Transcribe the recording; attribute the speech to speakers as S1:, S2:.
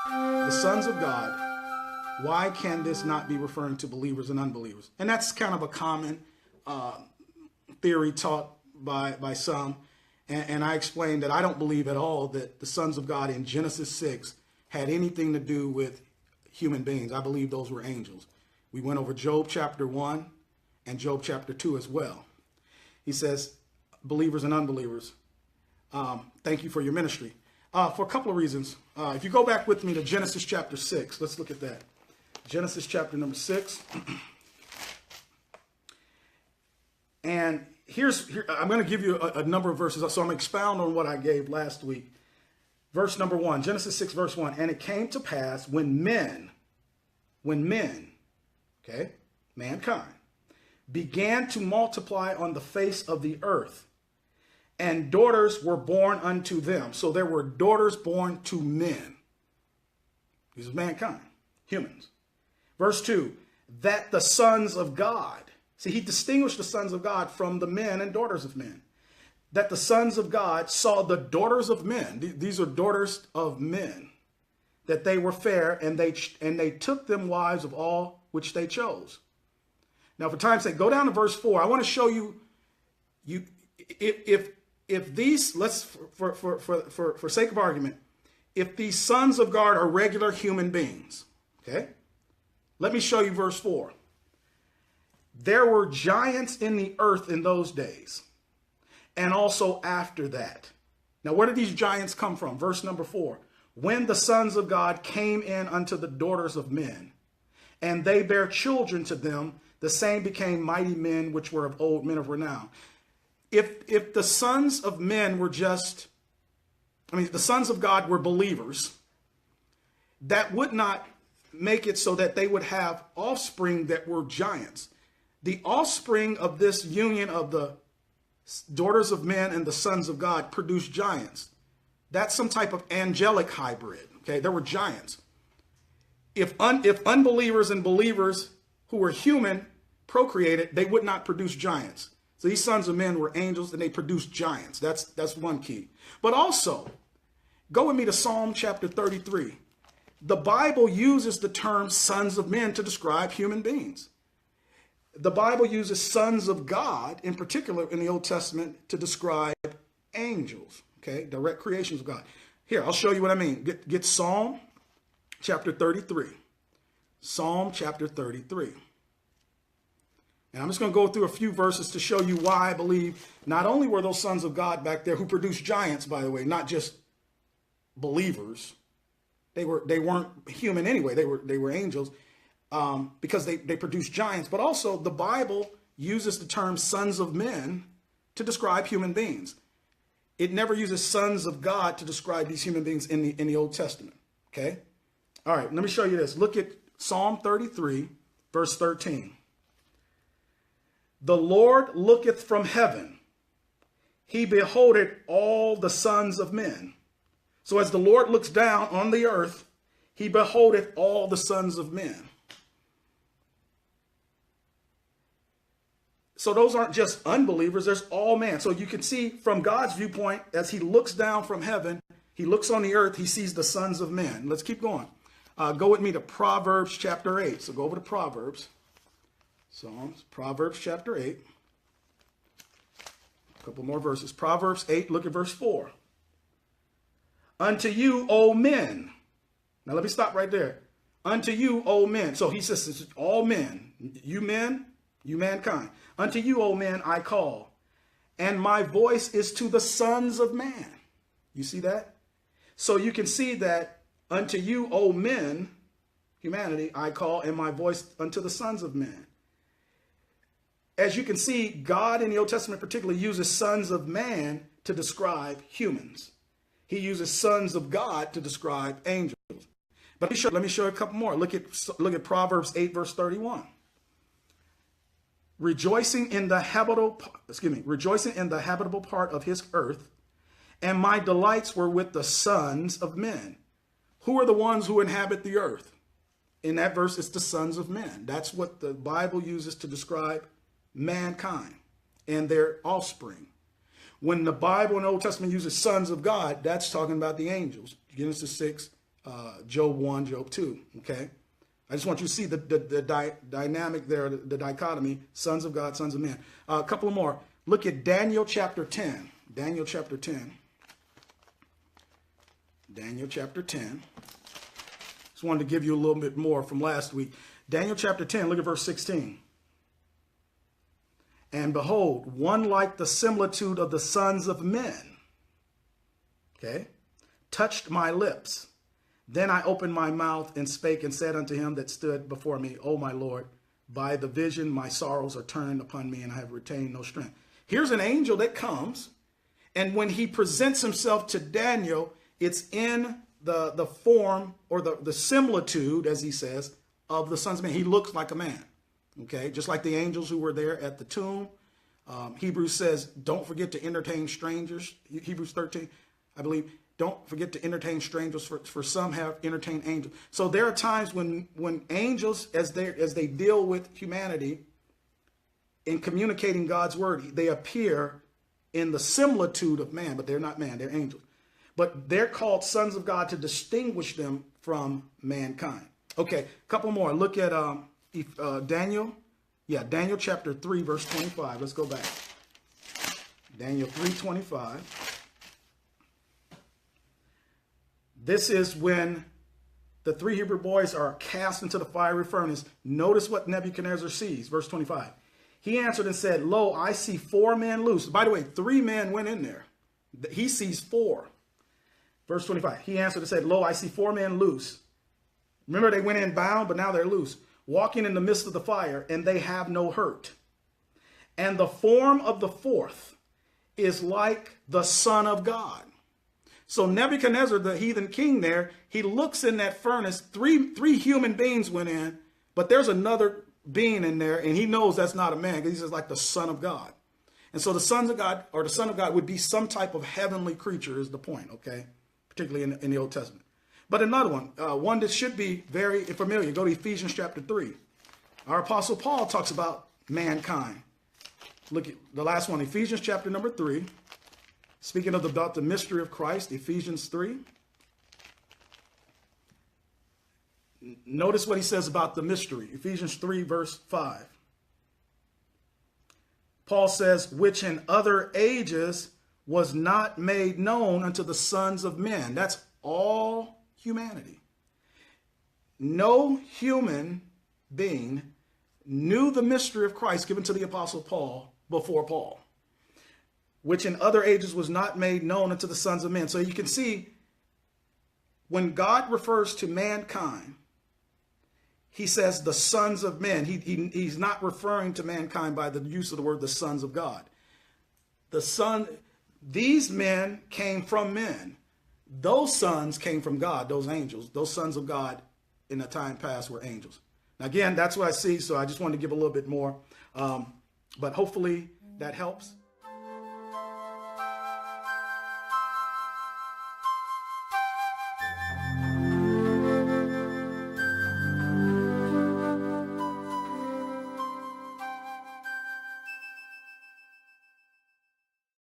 S1: The sons of God, why can this not be referring to believers and unbelievers? And that's kind of a common theory taught by some. And I explained that I don't believe at all that the sons of God in Genesis 6 had anything to do with human beings. I believe those were angels. We went over Job chapter 1 and Job chapter 2 as well. He says, believers and unbelievers, thank you for your ministry. For a couple of reasons. If you go back with me to Genesis chapter 6, let's look at that. Genesis chapter number 6. And here I'm going to give you a number of verses. So I'm going to expound on what I gave last week. Verse number 1, Genesis 6, verse 1. And it came to pass when men, okay, mankind, began to multiply on the face of the earth, and daughters were born unto them. So there were daughters born to men. This is mankind, humans. Verse 2, that the sons of God, see, he distinguished the sons of God from the men and daughters of men. That the sons of God saw the daughters of men. These are daughters of men. That they were fair, and they took them wives of all which they chose. Now, for time's sake, go down to verse 4. I want to show you, if these, let's for sake of argument, if these sons of God are regular human beings, okay, let me show you verse 4. There were giants in the earth in those days, and also after that. Now, where did these giants come from? Verse number 4. When the sons of God came in unto the daughters of men, and they bare children to them, the same became mighty men which were of old, men of renown. If the sons of men were just, the sons of God were believers, that would not make it so that they would have offspring that were giants. The offspring of this union of the daughters of men and the sons of God produced giants. That's some type of angelic hybrid. Okay, there were giants. If unbelievers and believers who were human procreated, they would not produce giants. So these sons of men were angels and they produced giants. That's one key. But also, go with me to Psalm chapter 33. The Bible uses the term sons of men to describe human beings. The Bible uses sons of God, in particular in the Old Testament, to describe angels, okay, direct creations of God. Here, I'll show you what I mean. Get Psalm chapter 33. Psalm chapter 33. And I'm just going to go through a few verses to show you why I believe not only were those sons of God back there who produced giants, by the way, not just believers. They weren't human anyway. They were angels. Because they produce giants, but also the Bible uses the term sons of men to describe human beings. It never uses sons of God to describe these human beings in the Old Testament. Okay. All right. Let me show you this. Look at Psalm 33, verse 13. The Lord looketh from heaven. He beholdeth all the sons of men. So as the Lord looks down on the earth, he beholdeth all the sons of men. So those aren't just unbelievers, there's all man. So you can see from God's viewpoint, as he looks down from heaven, he looks on the earth, he sees the sons of men. Let's keep going. Go with me to Proverbs chapter 8. So go over to Proverbs. Proverbs chapter 8. A couple more verses. Proverbs 8, look at verse 4. Unto you, O men. Now let me stop right there. Unto you, O men. So he says, all men, you mankind. Unto you, O men, I call, and my voice is to the sons of man. You see that? So you can see that unto you, O men, humanity, I call, and my voice unto the sons of men. As you can see, God in the Old Testament particularly uses sons of man to describe humans. He uses sons of God to describe angels. But let me show you a couple more. Look at Proverbs 8, verse 31. Rejoicing in the habitable part of his earth, and my delights were with the sons of men. Who are the ones who inhabit the earth? In that verse, it's the sons of men. That's what the Bible uses to describe mankind and their offspring. When the Bible in the Old Testament uses sons of God, that's talking about the angels. Genesis 6, Job 1, Job 2. Okay. I just want you to see the dynamic there, the dichotomy, sons of God, sons of men. A couple more. Look at Daniel chapter 10. Daniel chapter 10. Daniel chapter 10. Just wanted to give you a little bit more from last week. Daniel chapter 10, look at verse 16. And behold, one like the similitude of the sons of men, okay, touched my lips. Then I opened my mouth and spake and said unto him that stood before me, O my Lord, by the vision my sorrows are turned upon me, and I have retained no strength. Here's an angel that comes, and when he presents himself to Daniel, it's in the form or the similitude, as he says, of the sons of men. He looks like a man, okay? Just like the angels who were there at the tomb. Hebrews says, don't forget to entertain strangers. Hebrews 13, I believe. Don't forget to entertain strangers, for some have entertained angels. So there are times when angels, as they deal with humanity in communicating God's word, they appear in the similitude of man, but they're not man, they're angels. But they're called sons of God to distinguish them from mankind. Okay, a couple more. Look at Daniel. Yeah, Daniel chapter 3, verse 25. Let's go back. Daniel 3:25. This is when the three Hebrew boys are cast into the fiery furnace. Notice what Nebuchadnezzar sees. Verse 25. He answered and said, Lo, I see 4 men loose. By the way, 3 men went in there. He sees 4. Verse 25. He answered and said, Lo, I see 4 men loose. Remember, they went in bound, but now they're loose, walking in the midst of the fire, and they have no hurt. And the form of the 4th is like the Son of God. So Nebuchadnezzar, the heathen king there, he looks in that furnace. Three human beings went in, but there's another being in there, and he knows that's not a man, because he says like the Son of God. And so the sons of God, or the Son of God, would be some type of heavenly creature is the point, okay? Particularly in the Old Testament. But another one, one that should be very familiar. Go to Ephesians chapter 3. Our Apostle Paul talks about mankind. Look at the last one, Ephesians chapter number 3. Speaking about the mystery of Christ, Ephesians 3. Notice what he says about the mystery. Ephesians 3, verse 5. Paul says, which in other ages was not made known unto the sons of men. That's all humanity. No human being knew the mystery of Christ given to the Apostle Paul before Paul, which in other ages was not made known unto the sons of men. So you can see when God refers to mankind, he says the sons of men. He's not referring to mankind by the use of the word the sons of God. These men came from men. Those sons came from God, those angels. Those sons of God in the time past were angels. Now, again, that's what I see. So I just wanted to give a little bit more. But hopefully that helps.